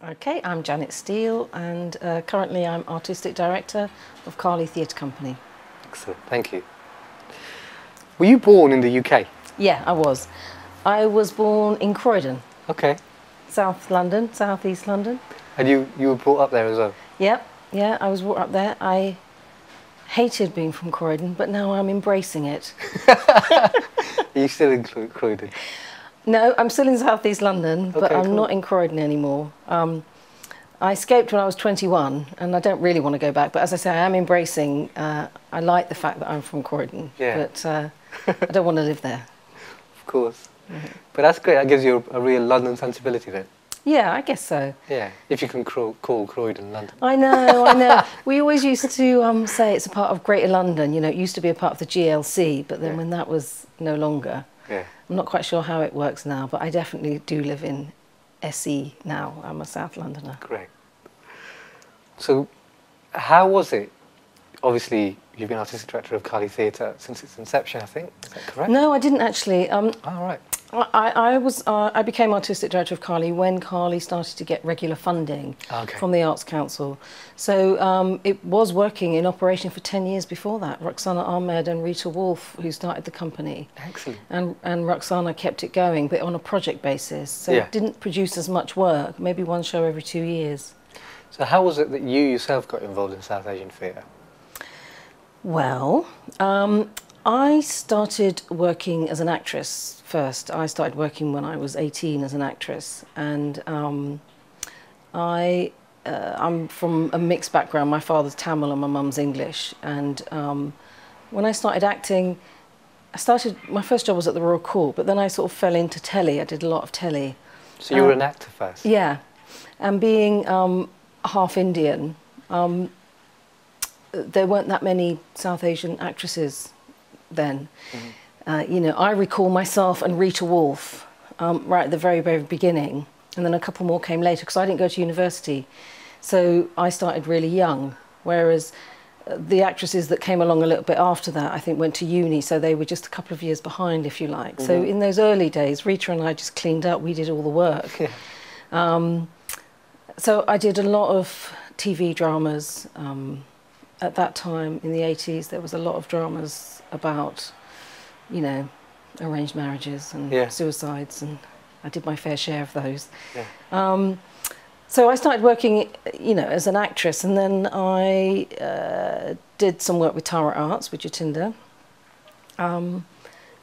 Okay, I'm Janet Steele, and currently I'm Artistic Director of Carley Theatre Company. Excellent, thank you. Were you born in the UK? Yeah, I was. I was born in Croydon. Okay. South London, South East London. And you were brought up there as well? Yep, yeah, I was brought up there. I hated being from Croydon, but now I'm embracing it. Are you still in Croydon? No, I'm still in South East London, but Okay, I'm cool. not in Croydon anymore. I escaped when I was 21, and I don't really want to go back, but as I say, I am embracing, I like the fact that I'm from Croydon, Yeah. but I don't want to live there. Of course. But that's great, that gives you a real London sensibility then. Yeah, I guess so. Yeah, if you can call Croydon London. I know, I know. We always used to say it's a part of Greater London. You know, it used to be a part of the GLC, but then when that was no longer, I'm not quite sure how it works now, but I definitely do live in SE now. I'm a South Londoner. Great. So, how was it? Obviously, you've been Artistic Director of Carley Theatre since its inception, I think. Is that correct? No, I didn't actually. Oh, right. I became Artistic Director of Carley when Carley started to get regular funding from the Arts Council. So it was working in operation for 10 years before that. Roxana Ahmed and Rita Wolf, who started the company. Excellent. And Roxana kept it going, but on a project basis. So it didn't produce as much work, maybe one show every 2 years. So how was it that you yourself got involved in South Asian theatre? Well, I started working as an actress first. I started working when I was 18 as an actress, and I'm from a mixed background. My father's Tamil and my mum's English, and when I started acting, my first job was at the Royal Court, but then I sort of fell into telly. I did a lot of telly. So you were an actor first? Yeah, and being half Indian, there weren't that many South Asian actresses then. You know, I recall myself and Rita Wolf right at the very, very beginning, and then a couple more came later because I didn't go to university. So I started really young, whereas the actresses that came along a little bit after that, I think, went to uni, so they were just a couple of years behind, if you like. So in those early days, Rita and I just cleaned up, we did all the work. So I did a lot of TV dramas. At that time, in the 80s, there was a lot of dramas about, you know, arranged marriages and suicides, and I did my fair share of those. So I started working, you know, as an actress, and then I did some work with Tara Arts, with Jatinda. And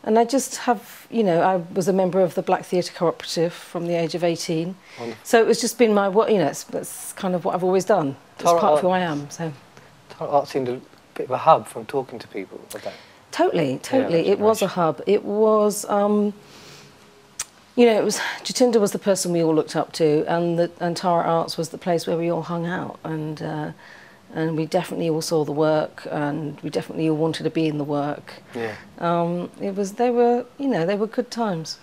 I just have, you know, I was a member of the Black Theatre Cooperative from the age of 18. Wonderful. So it was just been my, you know, that's kind of what I've always done. It's part of who I am, so. Art seemed a bit of a hub from talking to people about that. Totally. It was a hub. It was, you know, Jatinda was the person we all looked up to, and Tara Arts was the place where we all hung out, and we definitely all saw the work, and we definitely all wanted to be in the work. They were good times.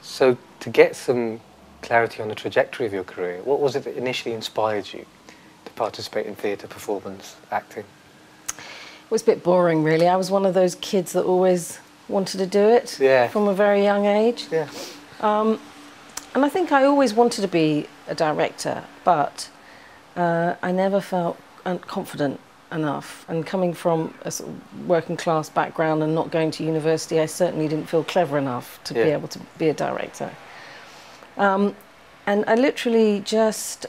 So to get some clarity on the trajectory of your career, what was it that initially inspired you to participate in theatre, performance, acting? It was a bit boring, really. I was one of those kids that always wanted to do it from a very young age. And I think I always wanted to be a director, but I never felt confident enough. And coming from a sort of working class background and not going to university, I certainly didn't feel clever enough to be able to be a director. And I literally just...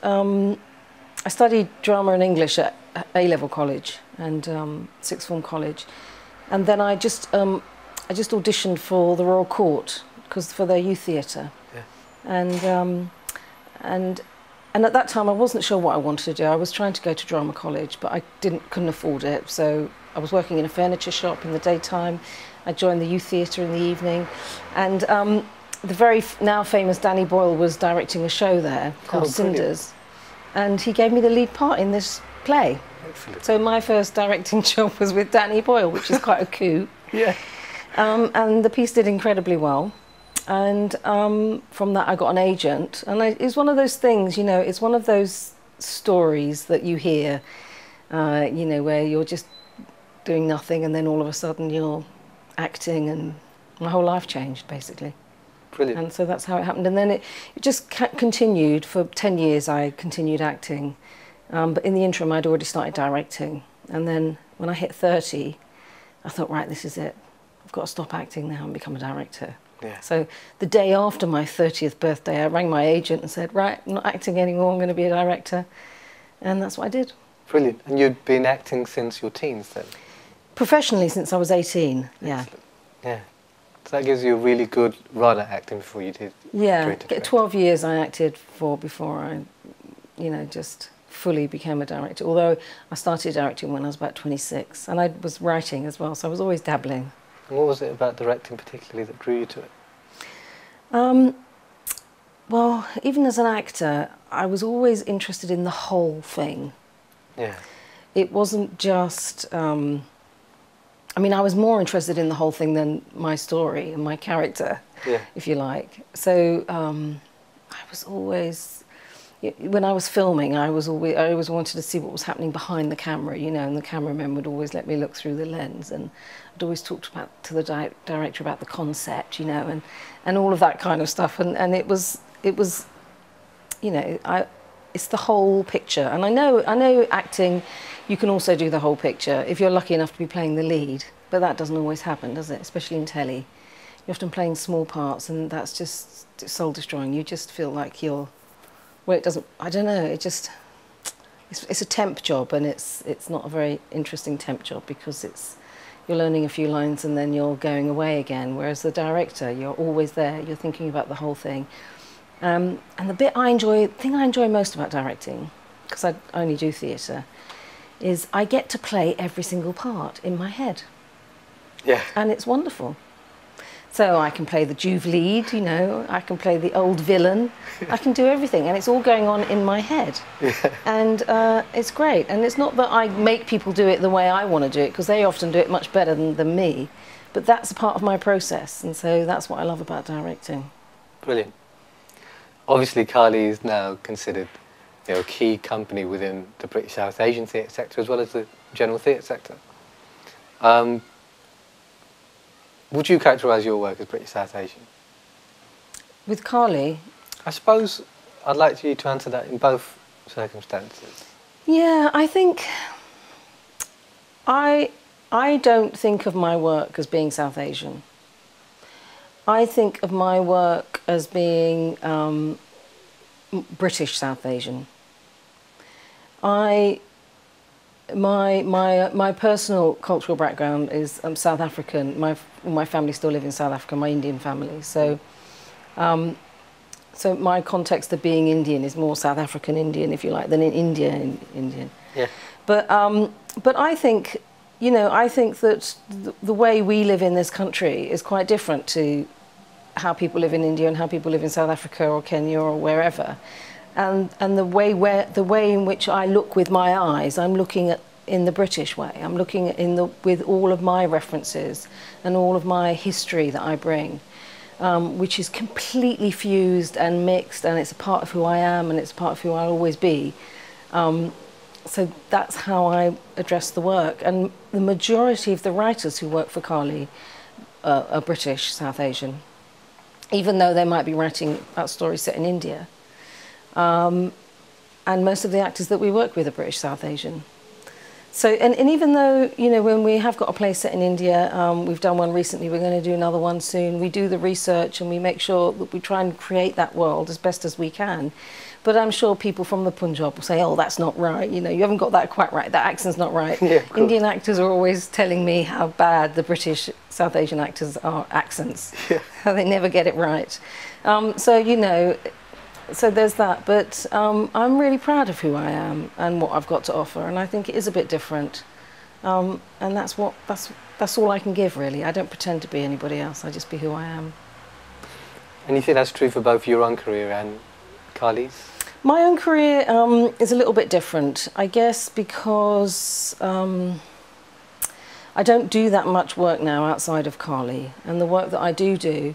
I studied drama and English at A-level college and sixth form college, and then I just auditioned for the Royal Court for their youth theatre, and at that time I wasn't sure what I wanted to do. I was trying to go to drama college, but I couldn't afford it. So I was working in a furniture shop in the daytime. I joined the youth theatre in the evening, and the very now famous Danny Boyle was directing a show there called Cinders. And he gave me the lead part in this play. Excellent. So my first directing job was with Danny Boyle, which is quite a coup. And the piece did incredibly well. And from that I got an agent. And it was one of those things, you know, it's one of those stories that you hear, you know, where you're just doing nothing and then all of a sudden you're acting, and my whole life changed, basically. Brilliant. And so that's how it happened. And then it just continued. For 10 years I continued acting. But in the interim I'd already started directing. And then when I hit 30, I thought, right, this is it. I've got to stop acting now and become a director. Yeah. So the day after my 30th birthday, I rang my agent and said, right, I'm not acting anymore, I'm going to be a director. And that's what I did. Brilliant. And you'd been acting since your teens then? Professionally since I was 18, yeah. Excellent. Yeah. So that gives you a really good run at acting before you did. Yeah, 12 years I acted for before I, just fully became a director. Although I started directing when I was about 26, and I was writing as well, so I was always dabbling. And what was it about directing particularly that drew you to it? Well, even as an actor, I was always interested in the whole thing. Yeah. It wasn't just... I was more interested in the whole thing than my story and my character, if you like. So I was always... When I was filming, I always wanted to see what was happening behind the camera, and the cameraman would always let me look through the lens, and I'd always talk to the director about the concept, and all of that kind of stuff. And it was, it's the whole picture. And I know acting, you can also do the whole picture if you're lucky enough to be playing the lead, but that doesn't always happen, does it? Especially in telly, you're often playing small parts, and that's just soul destroying. You just feel like you're... Well, it doesn't. I don't know. It's a temp job, and it's not a very interesting temp job because you're learning a few lines and then you're going away again. Whereas the director, you're always there. You're thinking about the whole thing. And the thing I enjoy most about directing, because I only do theatre, is I get to play every single part in my head. Yeah. And it's wonderful. So I can play the Juve lead, I can play the old villain, I can do everything, and it's all going on in my head. Yeah. And it's great. And it's not that I make people do it the way I want to do it, because they often do it much better than me, but that's a part of my process, and so that's what I love about directing. Brilliant. Obviously, Carly is now considered a key company within the British South Asian theatre sector, as well as the general theatre sector. Would you characterise your work as British South Asian? With Carly? I suppose I'd like you to answer that in both circumstances. Yeah, I think... I don't think of my work as being South Asian. I think of my work as being British South Asian. My personal cultural background is South African. My family still live in South Africa, my Indian family. So, so my context of being Indian is more South African Indian, if you like, than in India Indian. Yeah. But I think, I think that the way we live in this country is quite different to how people live in India and how people live in South Africa or Kenya or wherever. And the way in which I look with my eyes, I'm looking in the British way. I'm looking with all of my references and all of my history that I bring, which is completely fused and mixed, and it's a part of who I am and it's a part of who I'll always be. So that's how I address the work. And the majority of the writers who work for Carly are British South Asian, even though they might be writing about stories set in India. And most of the actors that we work with are British South Asian. So, and even though, when we have got a play set in India, we've done one recently, we're going to do another one soon, we do the research and we make sure that we try and create that world as best as we can. But I'm sure people from the Punjab will say, oh, that's not right, you haven't got that quite right, that accent's not right. Yeah, Indian actors are always telling me how bad the British South Asian actors are accents. Yeah. How they never get it right. So there's that, but I'm really proud of who I am and what I've got to offer, and I think it is a bit different, and that's all I can give, really. I don't pretend to be anybody else, I just be who I am. And you think that's true for both your own career and Carly's? My own career is a little bit different, I guess, because I don't do that much work now outside of Carly, and the work that I do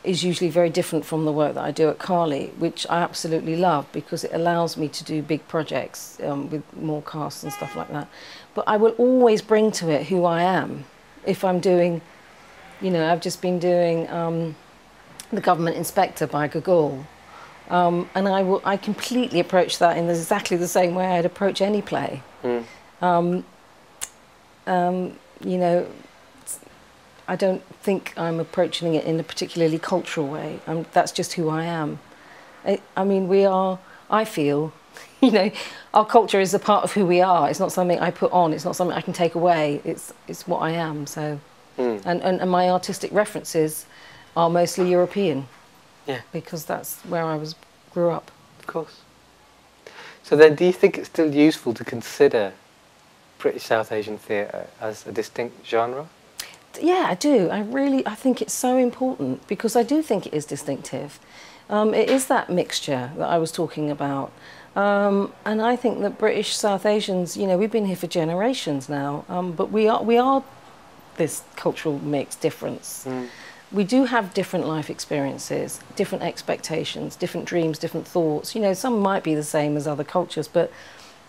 is usually very different from the work that I do at Carly, which I absolutely love because it allows me to do big projects with more casts and stuff like that. But I will always bring to it who I am. If I'm doing, I've just been doing the government inspector by Gauguin. And I completely approached that in exactly the same way I'd approach any play. You know, I don't think I'm approaching it in a particularly cultural way. That's just who I am. I mean, I feel, you know, our culture is a part of who we are. It's not something I put on. It's not something I can take away. It's what I am. So, and my artistic references are mostly European. Yeah. Because that's where I grew up. Of course. So then, do you think it's still useful to consider British South Asian theatre as a distinct genre? Yeah, I do. I think it's so important, because I do think it is distinctive. It is that mixture that I was talking about. And I think that British South Asians, you know, we've been here for generations now, but we are this cultural mix difference. We do have different life experiences, different expectations, different dreams, different thoughts. You know, some might be the same as other cultures, but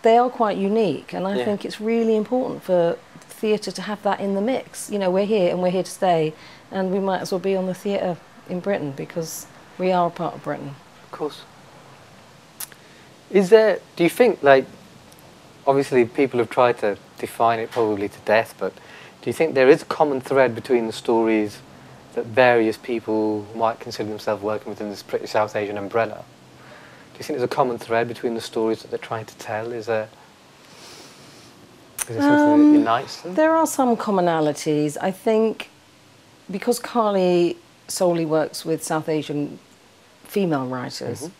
they are quite unique. And I think it's really important for theatre to have that in the mix. You know, we're here and we're here to stay, and we might as well be on the theatre in Britain, because we are a part of Britain. Of course. Do you think, like, obviously people have tried to define it probably to death, but do you think there is a common thread between the stories that various people might consider themselves working within this British South Asian umbrella? Do you think there's a common thread between the stories that they're trying to tell? Is there something that unites them? There are some commonalities. I think because Carly solely works with South Asian female writers,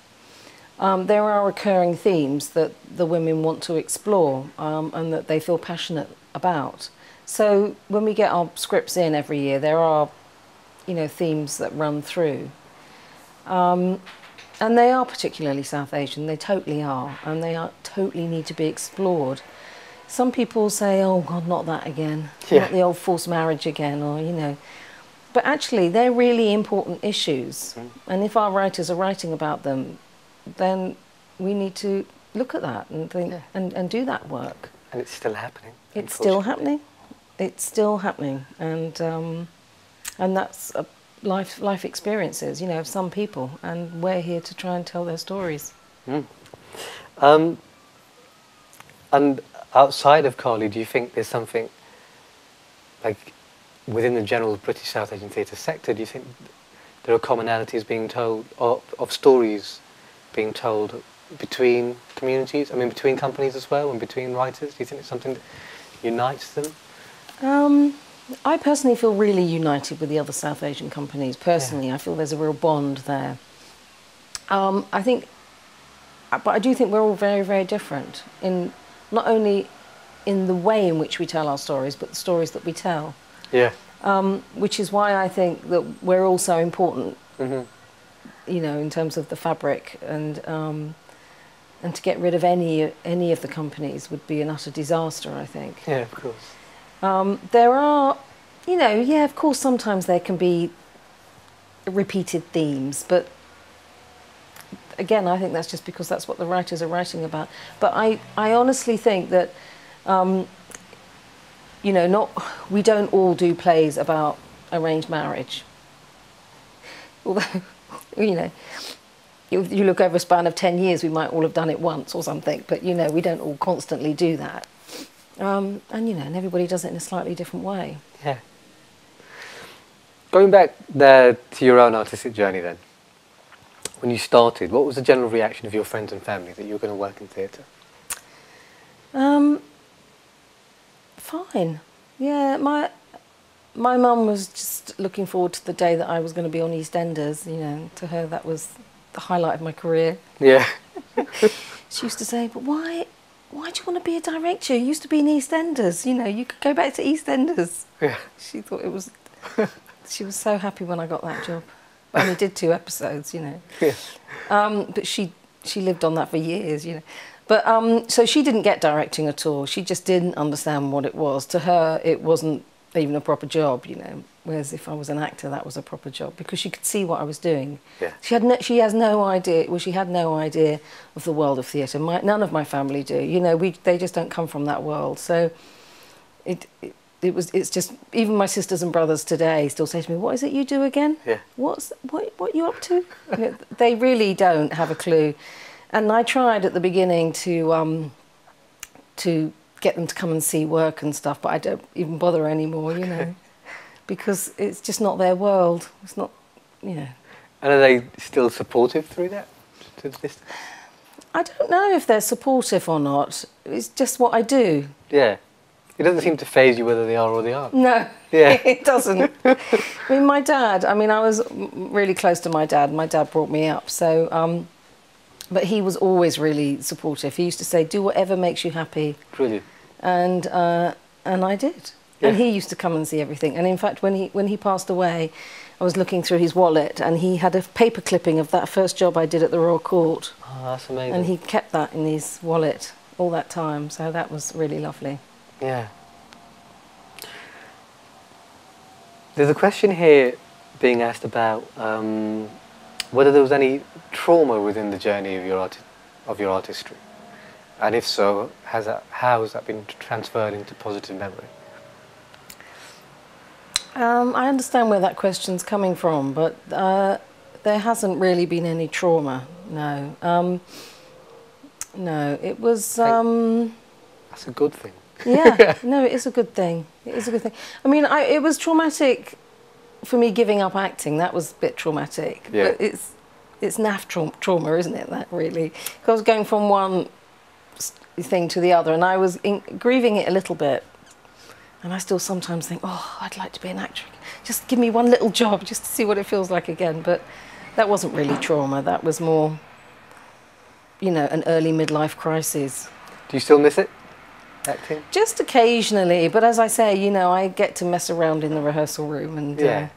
there are recurring themes that the women want to explore and that they feel passionate about. So when we get our scripts in every year, there are, you know, themes that run through. And they are particularly South Asian, they totally are, and they totally need to be explored. Some people say, oh God, not that again, not the old forced marriage again, or, you know. But actually, they're really important issues. And if our writers are writing about them, then we need to look at that and think and do that work. And it's still happening. It's still happening. It's still happening. And that's life experiences, you know, of some people. And we're here to try and tell their stories. And outside of Carly, do you think there's something, like, within the general British South Asian theatre sector, do you think there are commonalities being told, of stories being told between communities? I mean, between companies as well, and between writers? Do you think it's something that unites them? I personally feel really united with the other South Asian companies. Personally, I feel there's a real bond there. But I do think we're all very, very different, in not only in the way in which we tell our stories, but the stories that we tell. Yeah. Which is why I think that we're all so important, you know, in terms of the fabric, and to get rid of any of the companies would be an utter disaster, I think. Yeah, of course. There are, you know, of course sometimes there can be repeated themes, but again, I think that's just because that's what the writers are writing about. But I honestly think that, you know, we don't all do plays about arranged marriage. Although, you know, if you look over a span of 10 years, we might all have done it once or something, but, you know, we don't all constantly do that. And, you know, and everybody does it in a slightly different way. Yeah. Going back there to your own artistic journey then, when you started, what was the general reaction of your friends and family that you were going to work in theatre? Fine. Yeah, my mum was just looking forward to the day that I was going to be on EastEnders. You know, to her that was the highlight of my career. Yeah. She used to say, but why do you want to be a director? You used to be in EastEnders. You know, you could go back to EastEnders. Yeah. She thought it was... She was so happy when I got that job. I only did 2 episodes, you know. Yeah. But she lived on that for years, you know. But so she didn't get directing at all. She just didn't understand what it was. To her, it wasn't even a proper job, you know. Whereas if I was an actor, that was a proper job, because she could see what I was doing. Yeah. She has no idea. Well, she had no idea of the world of theatre. None of my family do. You know, they just don't come from that world. So it's just, even my sisters and brothers today still say to me, what is it you do again? Yeah. What you up to? You know, they really don't have a clue. And I tried at the beginning to get them to come and see work and stuff, but I don't even bother anymore, you know, because it's just not their world. It's not, you know. And are they still supportive through that? I don't know if they're supportive or not. It's just what I do. Yeah. It doesn't seem to faze you whether they are or they aren't. No, yeah. It doesn't. I mean, my dad, I mean, I was really close to my dad. My dad brought me up, so, but he was always really supportive. He used to say, do whatever makes you happy. Brilliant. And I did. Yeah. And he used to come and see everything. And in fact, when he passed away, I was looking through his wallet and he had a paper clipping of that first job I did at the Royal Court. Oh, that's amazing. And he kept that in his wallet all that time, so that was really lovely. Yeah. There's a question here being asked about whether there was any trauma within the journey of your artistry, and if so, how has that been transferred into positive memory? I understand where that question's coming from, but there hasn't really been any trauma. No. No, it was. That's a good thing. Yeah, no, it is a good thing. It is a good thing. I mean, it was traumatic for me giving up acting. That was a bit traumatic. Yeah. But it's naff trauma, isn't it, that really? Because I was going from one thing to the other and I was grieving it a little bit. And I still sometimes think, oh, I'd like to be an actor. Just give me one little job just to see what it feels like again. But that wasn't really trauma. That was more, you know, an early midlife crisis. Do you still miss it? Acting? Just occasionally, but as I say, you know, I get to mess around in the rehearsal room and I'm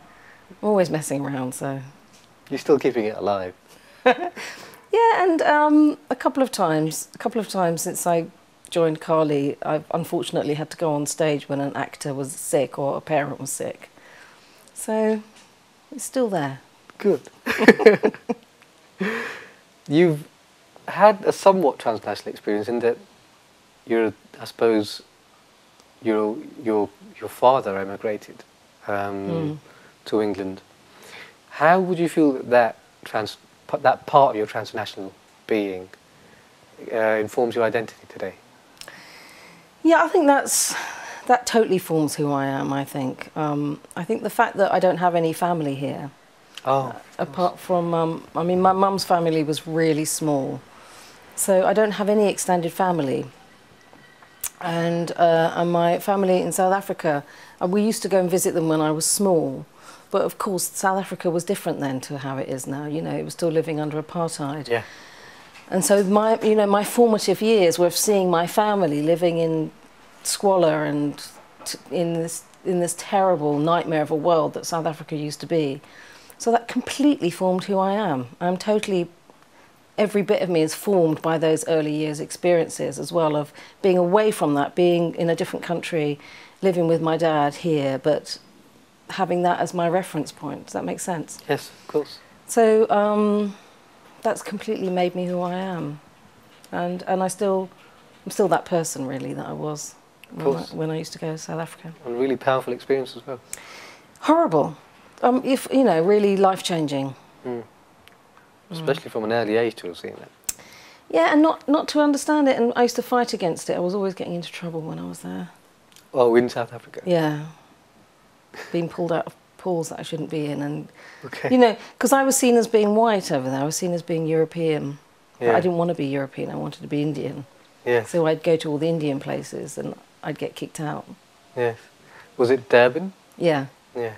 always messing around, so... You're still keeping it alive? Yeah, and a couple of times since I joined Carly, I've unfortunately had to go on stage when an actor was sick or a parent was sick. So, it's still there. Good. You've had a somewhat transnational experience in that I suppose your father emigrated to England. How would you feel that that part of your transnational being informs your identity today? Yeah, I think that totally forms who I am. I think the fact that I don't have any family here, apart from I mean, my mum's family was really small, so I don't have any extended family. And my family in South Africa, we used to go and visit them when I was small, but of course South Africa was different then to how it is now. You know, it was still living under apartheid. Yeah. And so my formative years were of seeing my family living in squalor and in this terrible nightmare of a world that South Africa used to be. So that completely formed who I am. I'm totally. Every bit of me is formed by those early years experiences as well, of being away from that, being in a different country, living with my dad here, but having that as my reference point. Does that make sense? Yes, of course. So that's completely made me who I am. And I'm still that person, really, that I was when I used to go to South Africa. And a really powerful experience as well. Horrible. If, you know, really life-changing. Mm. Especially from an early age to have seen that. Yeah, and not to understand it, and I used to fight against it. I was always getting into trouble when I was there. Oh, in South Africa? Yeah. Being pulled out of pools that I shouldn't be in, and, you know, because I was seen as being white over there. I was seen as being European. Yeah. But I didn't want to be European, I wanted to be Indian. Yes. So I'd go to all the Indian places and I'd get kicked out. Yes. Was it Durban? Yeah. Yeah.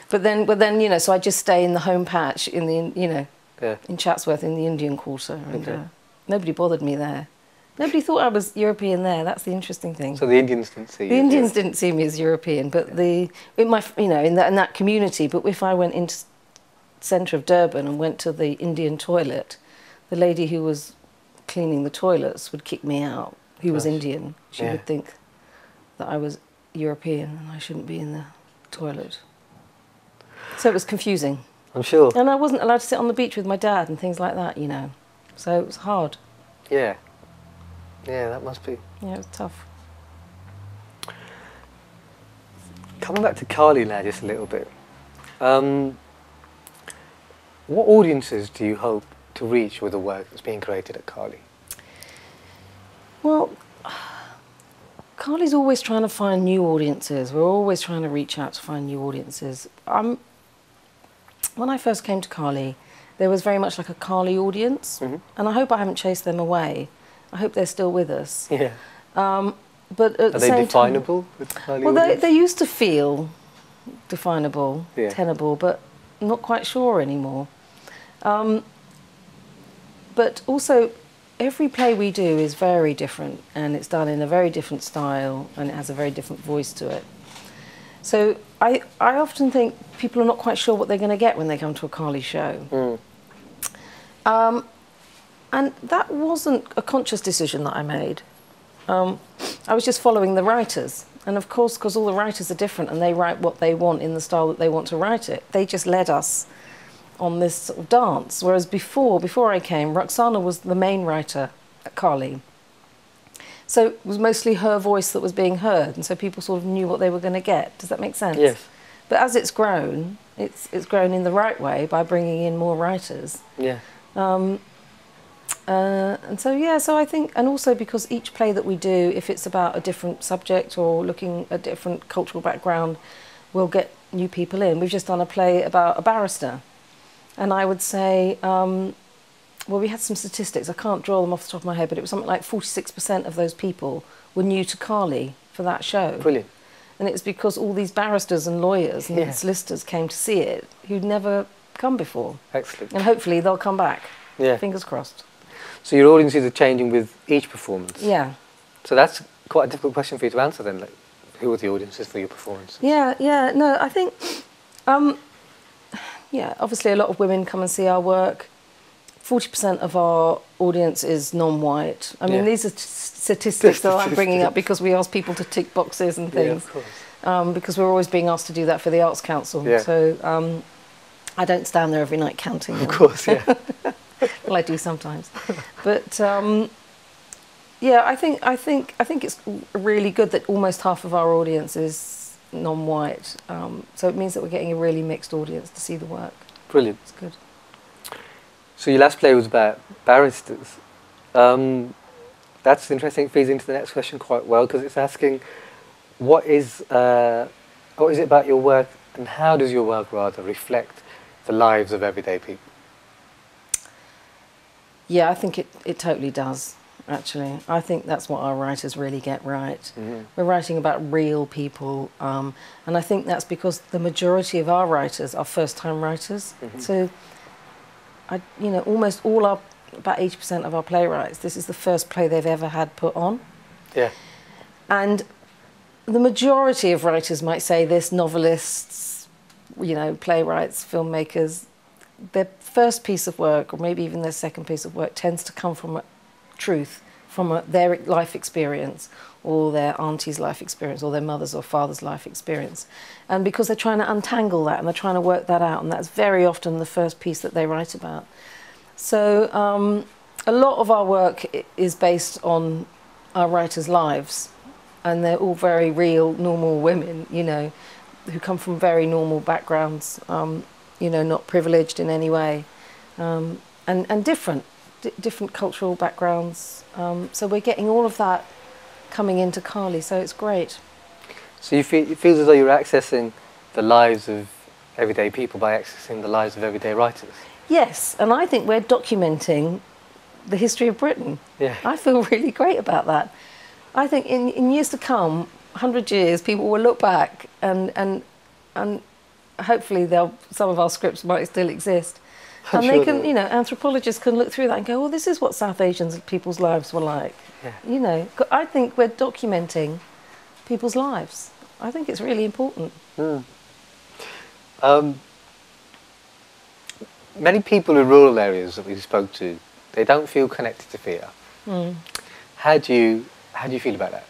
But then, you know, so I'd just stay in the home patch in the, you know, in Chatsworth in the Indian quarter, and nobody bothered me there. Nobody thought I was European there. That's the interesting thing. So the Indians didn't see you. The Indians didn't see me as European, but in that community. But if I went into centre of Durban and went to the Indian toilet, the lady who was cleaning the toilets would kick me out. Who was Indian? She would think that I was European and I shouldn't be in the toilet. So it was confusing. I'm sure. And I wasn't allowed to sit on the beach with my dad and things like that, you know. So it was hard. Yeah. Yeah, that must be. Yeah, it was tough. Coming back to Kali now just a little bit. What audiences do you hope to reach with the work that's being created at Kali? Well, Kali's always trying to find new audiences. We're always trying to reach out to find new audiences. When I first came to Kali, there was very much like a Kali audience, and I hope I haven't chased them away. I hope they're still with us. Yeah. But at Are they definable with the Kali audience? They used to feel definable, tenable, but not quite sure anymore. But also, every play we do is very different, and it's done in a very different style, and it has a very different voice to it. So I often think people are not quite sure what they're going to get when they come to a Kali show. And that wasn't a conscious decision that I made. I was just following the writers. And of course, because all the writers are different and they write what they want in the style that they want to write it, they just led us on this sort of dance. Whereas before I came, Roxana was the main writer at Kali. So it was mostly her voice that was being heard, and so people sort of knew what they were going to get. Does that make sense? Yes. But as it's grown in the right way by bringing in more writers. Yeah. And so, yeah, so I think, and also because each play that we do, if it's about a different subject or looking at a different cultural background, we'll get new people in. We've just done a play about a barrister. And I would say, well, we had some statistics, I can't draw them off the top of my head, but it was something like 46% of those people were new to Kali for that show. Brilliant. And it's because all these barristers and lawyers and solicitors came to see it who'd never come before. Excellent. And hopefully they'll come back. Yeah. Fingers crossed. So your audiences are changing with each performance? Yeah. So that's quite a difficult question for you to answer then. Like, who are the audiences for your performance? Yeah, no, I think, yeah, obviously a lot of women come and see our work. 40% of our audience is non-white. I mean, these are statistics that I'm bringing up because we ask people to tick boxes and things. Yeah, of course. Because we're always being asked to do that for the Arts Council. Yeah. So I don't stand there every night counting them. Of course, yeah. Well, I do sometimes. But yeah, I think it's really good that almost half of our audience is non-white. So it means that we're getting a really mixed audience to see the work. Brilliant. It's good. So your last play was about barristers. That's interesting. It feeds into the next question quite well because it's asking, what is it about your work, and how does your work rather reflect the lives of everyday people? Yeah, I think it totally does, actually. I think that's what our writers really get right. Mm-hmm. We're writing about real people, and I think that's because the majority of our writers are first-time writers. Mm-hmm. So, almost all about 80% of our playwrights, this is the first play they've ever had put on. Yeah. And the majority of writers might say this, novelists, playwrights, filmmakers, their first piece of work, or maybe even their second piece of work, tends to come from a truth, from their life experience, or their auntie's life experience, or their mother's or father's life experience. And because they're trying to untangle that, and they're trying to work that out, and that's very often the first piece that they write about. So a lot of our work is based on our writers' lives, and they're all very real, normal women, who come from very normal backgrounds, not privileged in any way, and different cultural backgrounds. So we're getting all of that coming into Kali, so it's great. So it feels as though you're accessing the lives of everyday people by accessing the lives of everyday writers. Yes, and I think we're documenting the history of Britain. Yeah. I feel really great about that. I think in years to come, 100 years, people will look back and hopefully some of our scripts might still exist. And they can, anthropologists can look through that and go, well, this is what South Asian people's lives were like. Yeah. I think we're documenting people's lives. I think it's really important. Mm. Many people in rural areas that we spoke to, they don't feel connected to theatre. Mm. How do you feel about that?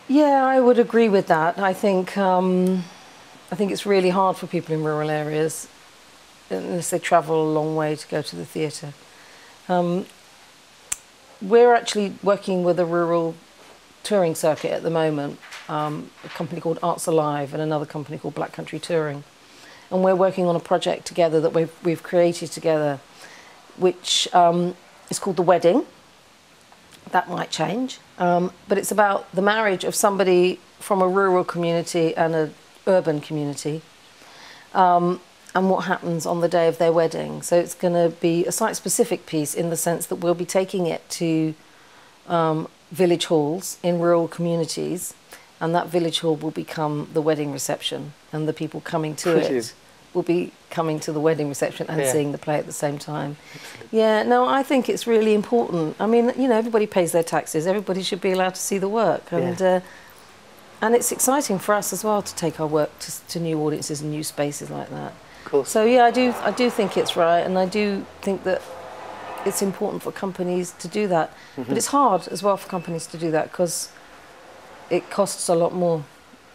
Yeah, I would agree with that. I think it's really hard for people in rural areas unless they travel a long way to go to the theatre. We're actually working with a rural touring circuit at the moment, a company called Arts Alive and another company called Black Country Touring. And we're working on a project together that we've created together, which is called The Wedding. That might change. But it's about the marriage of somebody from a rural community and an urban community, and what happens on the day of their wedding. So it's going to be a site-specific piece in the sense that we'll be taking it to village halls in rural communities, and that village hall will become the wedding reception, and the people coming to it will be coming to the wedding reception and seeing the play at the same time. Yeah, no, I think it's really important. I mean, you know, everybody pays their taxes. Everybody should be allowed to see the work, and it's exciting for us as well to take our work to new audiences and new spaces like that. Cool. So yeah, I do think it's right, and I do think that it's important for companies to do that. But it's hard as well for companies to do that because it costs a lot more,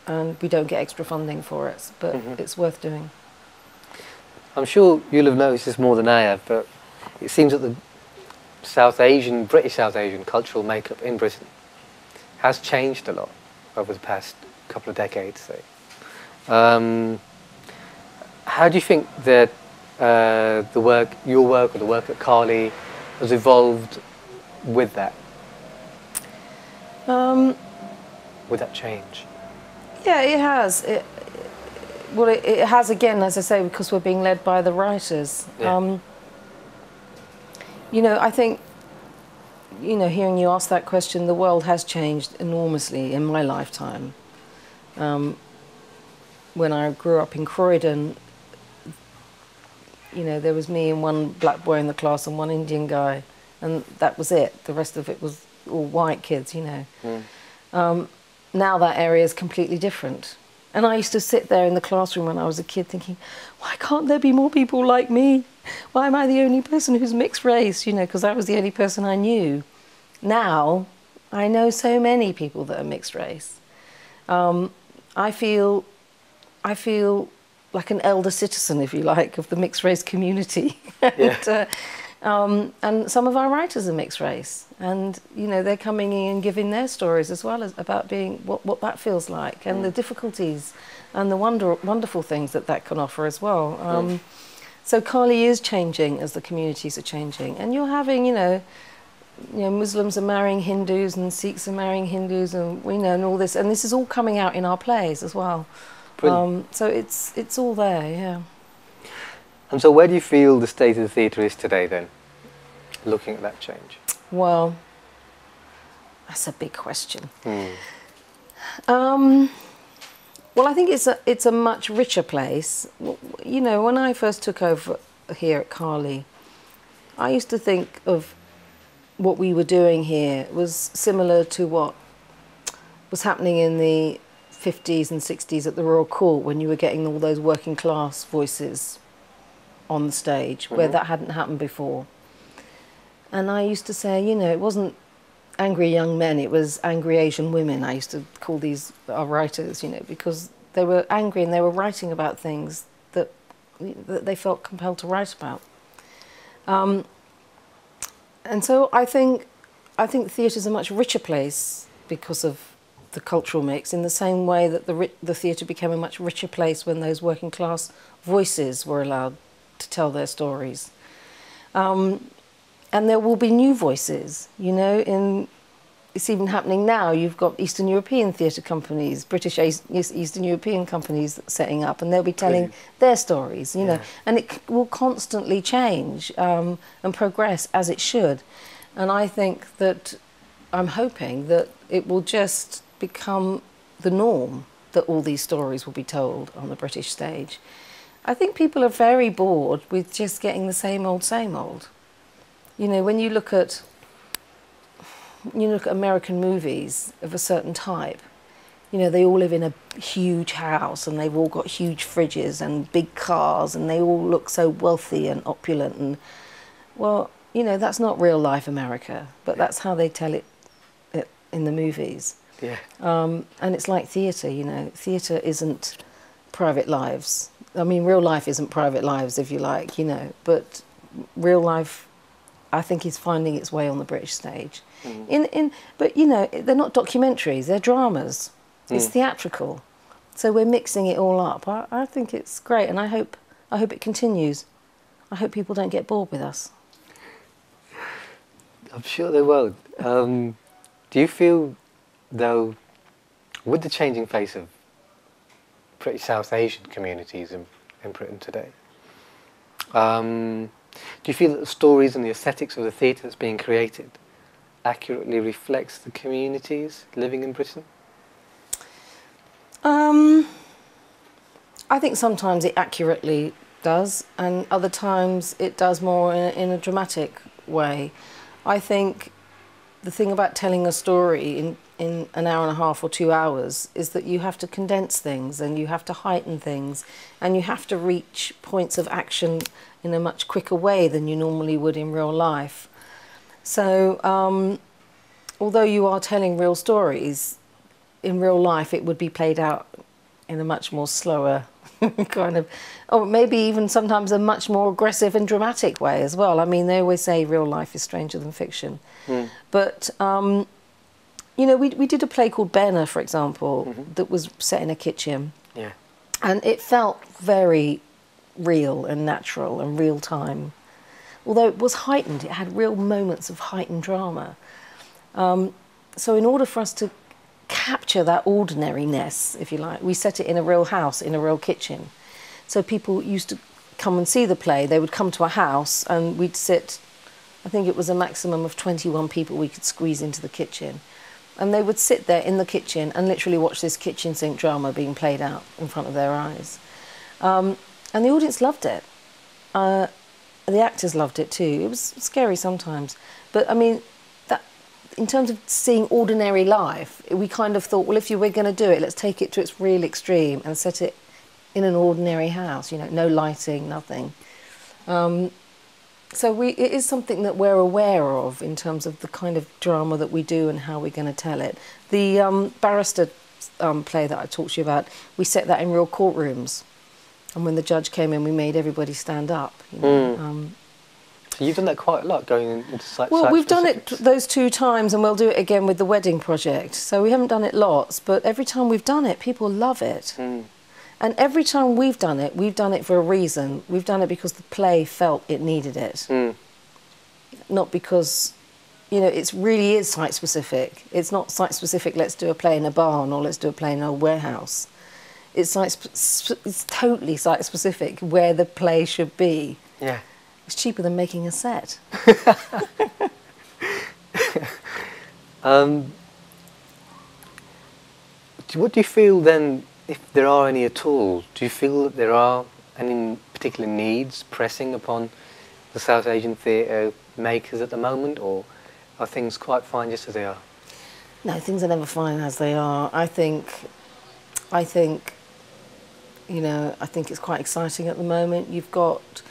and we don't get extra funding for it. But it's worth doing. I'm sure you'll have noticed this more than I have, but it seems that the British South Asian cultural makeup in Britain has changed a lot over the past couple of decades, say. How do you think that your work or the work at Carly has evolved with that? With that change? Yeah, it has. Well, it has again, as I say, because we're being led by the writers. Yeah. You know, I think, you know, hearing you ask that question, the world has changed enormously in my lifetime. When I grew up in Croydon, you know, there was me and one black boy in the class and one Indian guy, and that was it. The rest of it was all white kids, you know. Now that area is completely different. And I used to sit there in the classroom when I was a kid thinking, why can't there be more people like me? Why am I the only person who's mixed race? You know, because I was the only person I knew. Now, I know so many people that are mixed race. I feel like an elder citizen, if you like, of the mixed race community. And some of our writers are mixed race, and you know, they're coming in and giving their stories as well as about being what that feels like, and the difficulties and the wonderful things that can offer as well. So Carly is changing as the communities are changing, and you're having, you know, Muslims are marrying Hindus and Sikhs are marrying Hindus, and we know, and all this, and this is all coming out in our plays as well. So it's all there, yeah. And so where do you feel the state of the theatre is today then, looking at that change? Well, that's a big question. Well, I think it's a much richer place. You know, when I first took over here at Carly, I used to think of what we were doing here was similar to what was happening in the 50s and 60s at the Royal Court, when you were getting all those working class voices on the stage, where that hadn't happened before. And I used to say, you know, it wasn't angry young men, it was angry Asian women. I used to call these our writers, you know, because they were angry and they were writing about things that they felt compelled to write about. And so I think theatre's a much richer place because of the cultural mix, in the same way that the theatre became a much richer place when those working class voices were allowed to tell their stories. And there will be new voices, you know, it's even happening now. You've got Eastern European theatre companies, British Eastern European companies setting up, and they'll be telling their stories, you know, and it will constantly change and progress as it should. And I think that, I'm hoping that it will just become the norm that all these stories will be told on the British stage. I think people are very bored with just getting the same old, same old. You know, when you look at American movies of a certain type, you know, they all live in a huge house and they've all got huge fridges and big cars and they all look so wealthy and opulent. And, well, you know, that's not real life America, but that's how they tell it in the movies. Yeah. And it's like theatre, you know. Theatre isn't private lives. I mean, real life isn't private lives, if you like, you know, but real life I think is finding its way on the British stage. But you know, they're not documentaries; they're dramas. It's theatrical, so we're mixing it all up. I think it's great, and I hope it continues. I hope people don't get bored with us. I'm sure they won't. Do you feel, though, with the changing face of British South Asian communities in Britain today, do you feel that the stories and the aesthetics of the theatre that's being created accurately reflects the communities living in Britain? I think sometimes it accurately does, and other times it does more in a dramatic way. I think the thing about telling a story in an hour and a half or 2 hours is that you have to condense things, and you have to heighten things, and you have to reach points of action in a much quicker way than you normally would in real life. So although you are telling real stories, in real life it would be played out in a much more slower kind of, or maybe even sometimes a much more aggressive and dramatic way as well. I mean, they always say real life is stranger than fiction. But, you know, we did a play called Benna, for example, that was set in a kitchen. Yeah. And it felt very real and natural and real time. Although it was heightened, it had real moments of heightened drama. So in order for us to capture that ordinariness, if you like, we set it in a real house, in a real kitchen. So people used to come and see the play. They would come to a house and we'd sit, I think it was a maximum of 21 people we could squeeze into the kitchen. And they would sit there in the kitchen and literally watch this kitchen sink drama being played out in front of their eyes. And the audience loved it. The actors loved it too. It was scary sometimes. But I mean, in terms of seeing ordinary life, we kind of thought, well, if you were going to do it, let's take it to its real extreme and set it in an ordinary house, you know, no lighting, nothing. So it is something that we're aware of in terms of the kind of drama that we do and how we're going to tell it. The barrister play that I talked to you about, we set that in real courtrooms. And when the judge came in, we made everybody stand up. You know, So you've done that quite a lot, going into site. Well, we've done it those 2 times, and we'll do it again with the wedding project. So we haven't done it lots, but every time we've done it, people love it. And every time we've done it for a reason. We've done it because the play felt it needed it. Not because, you know, it really is site-specific. It's not site-specific, let's do a play in a barn or let's do a play in a warehouse. It's totally site-specific where the play should be. Yeah. It's cheaper than making a set. What do you feel then, if there are any at all, do you feel that there are any particular needs pressing upon the South Asian theatre makers at the moment, or are things quite fine just as they are? No, things are never fine as they are. I think, you know, I think it's quite exciting at the moment. You've got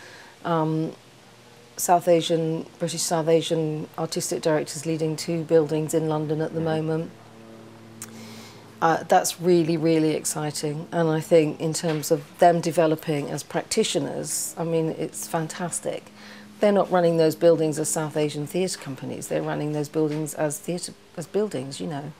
British South Asian artistic directors leading 2 buildings in London at the moment. That's really, really exciting. And I think in terms of them developing as practitioners, I mean, it's fantastic. They're not running those buildings as South Asian theatre companies. They're running those buildings as buildings, you know.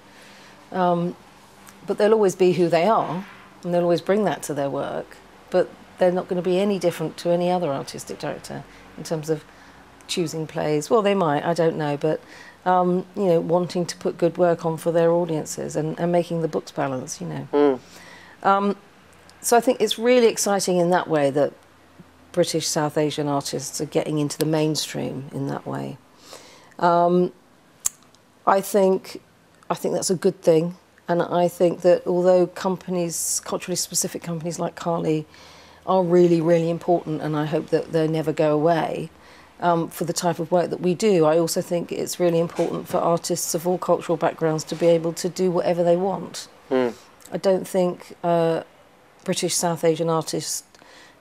But they'll always be who they are, and they'll always bring that to their work. But they're not going to be any different to any other artistic director in terms of choosing plays. Well, they might, I don't know, but you know, wanting to put good work on for their audiences and making the books balance, you know. So I think it's really exciting in that way that British South Asian artists are getting into the mainstream in that way. I think that's a good thing, and I think that although companies, culturally specific companies like Carly, are really, really important, and I hope that they never go away for the type of work that we do. I also think it's really important for artists of all cultural backgrounds to be able to do whatever they want. I don't think British South Asian artists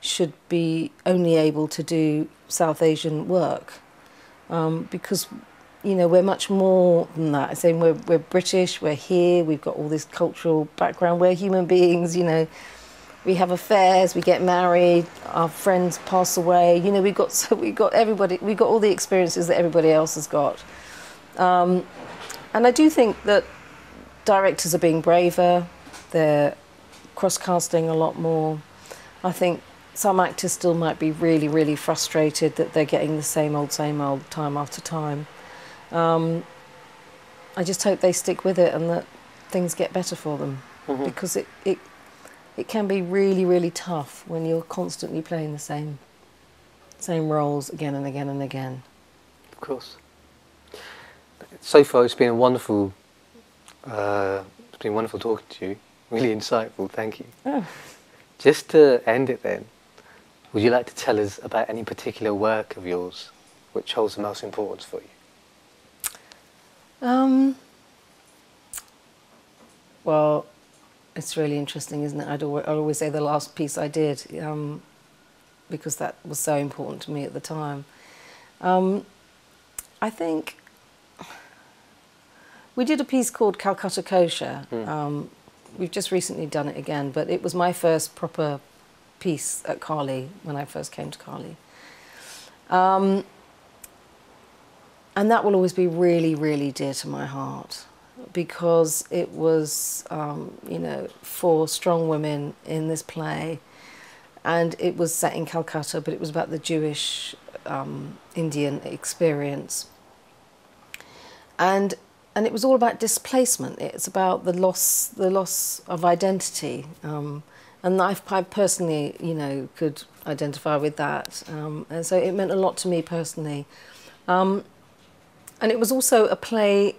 should be only able to do South Asian work because, you know, we're much more than that. I'm saying we're British, we're here, we've got all this cultural background, we're human beings, you know. we have affairs, we get married, our friends pass away. You know, we got everybody, we got all the experiences that everybody else has got. And I do think that directors are being braver. They're cross-casting a lot more. I think some actors still might be really, really frustrated that they're getting the same old, time after time. I just hope they stick with it and that things get better for them, because it can be really, really tough when you're constantly playing the same roles again and again and again. Of course. So far, it's been wonderful talking to you. Really insightful. Thank you. Oh. Just to end it, then, would you like to tell us about any particular work of yours which holds the most importance for you? Well, it's really interesting, isn't it? I'd always say the last piece I did, because that was so important to me at the time. I think we did a piece called Calcutta Kosher. We've just recently done it again, but it was my first proper piece at Carly when I first came to Carly. And that will always be really, really dear to my heart, because it was, you know, 4 strong women in this play, and it was set in Calcutta, but it was about the Jewish Indian experience. And it was all about displacement. It's about the loss of identity. And I personally, you know, could identify with that. And so it meant a lot to me personally. And it was also a play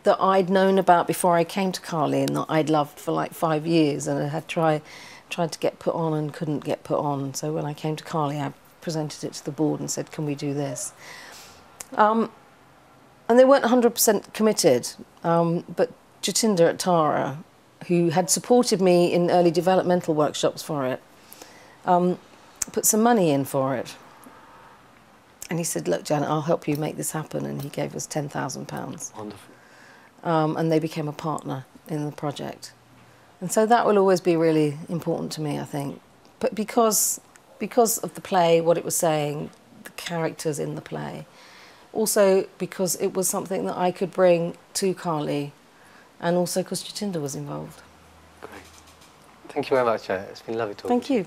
that I'd known about before I came to Carly, and that I'd loved for like 5 years, and I had tried to get put on and couldn't get put on. So when I came to Carly, I presented it to the board and said, can we do this? And they weren't 100% committed, but Jatinder at Tara, who had supported me in early developmental workshops for it, put some money in for it. And he said, look, Janet, I'll help you make this happen. And he gave us £10,000. Wonderful. And they became a partner in the project. And so that will always be really important to me, I think. But because of the play, what it was saying, the characters in the play, also because it was something that I could bring to Carly, and also because Jatinder was involved. Great. Thank you very much, Janet. It's been lovely talking to you. Thank you.